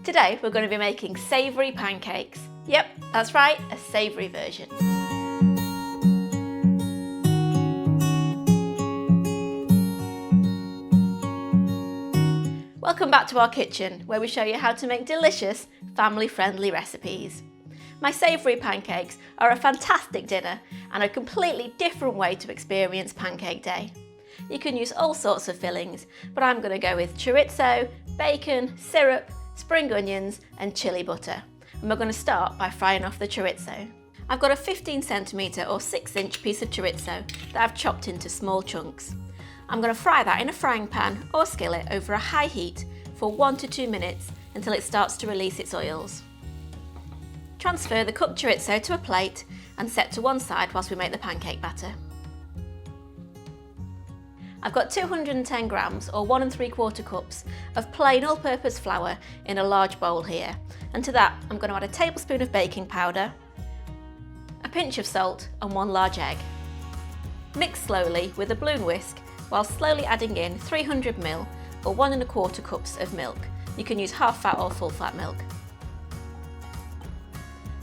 Today we're going to be making savoury pancakes. Yep, that's right, a savoury version. Welcome back to our kitchen, where we show you how to make delicious, family-friendly recipes. My savoury pancakes are a fantastic dinner and a completely different way to experience Pancake Day. You can use all sorts of fillings, but I'm going to go with chorizo, bacon, syrup, spring onions and chili butter. And we're going to start by frying off the chorizo. I've got a 15cm or 6-inch piece of chorizo that I've chopped into small chunks. I'm going to fry that in a frying pan or skillet over a high heat for 1 to 2 minutes until it starts to release its oils. Transfer the cooked chorizo to a plate and set to one side whilst we make the pancake batter. I've got 210 grams or 1 3/4 cups of plain all-purpose flour in a large bowl here, and to that I'm going to add a tablespoon of baking powder, a pinch of salt and 1 large egg. Mix slowly with a balloon whisk while slowly adding in 300ml or 1 1/4 cups of milk. You can use half fat or full fat milk.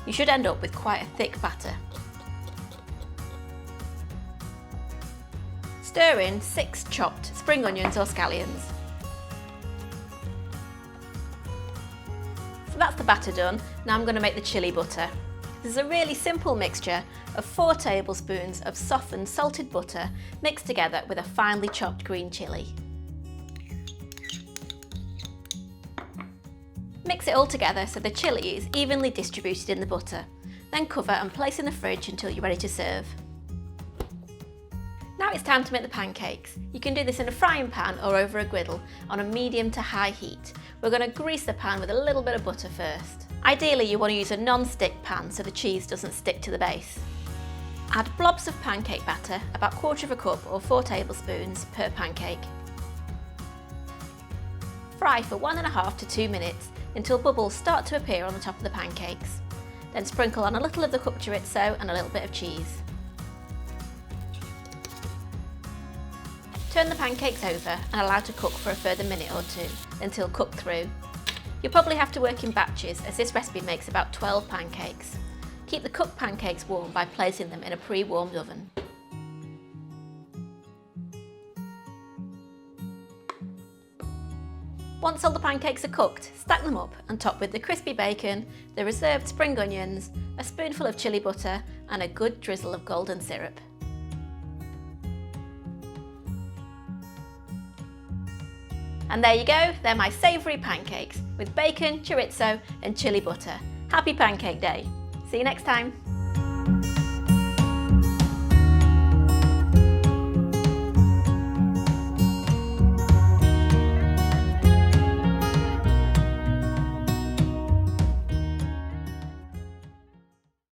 You should end up with quite a thick batter. Stir in 6 chopped spring onions or scallions. So that's the batter done. Now I'm going to make the chili butter. This is a really simple mixture of 4 tablespoons of softened salted butter mixed together with a finely chopped green chilli. Mix it all together so the chilli is evenly distributed in the butter. Then cover and place in the fridge until you're ready to serve. Now it's time to make the pancakes. You can do this in a frying pan or over a griddle on a medium to high heat. We're going to grease the pan with a little bit of butter first. Ideally you want to use a non-stick pan so the cheese doesn't stick to the base. Add blobs of pancake batter, about 1/4 cup or 4 tablespoons per pancake. Fry for 1.5 to 2 minutes until bubbles start to appear on the top of the pancakes. Then sprinkle on a little of the cooked chorizo and a little bit of cheese. Turn the pancakes over and allow to cook for a further minute or 2 until cooked through. You'll probably have to work in batches as this recipe makes about 12 pancakes. Keep the cooked pancakes warm by placing them in a pre-warmed oven. Once all the pancakes are cooked, stack them up and top with the crispy bacon, the reserved spring onions, a spoonful of chili butter and a good drizzle of golden syrup. And there you go, they're my savoury pancakes with bacon, chorizo and chili butter. Happy Pancake Day! See you next time!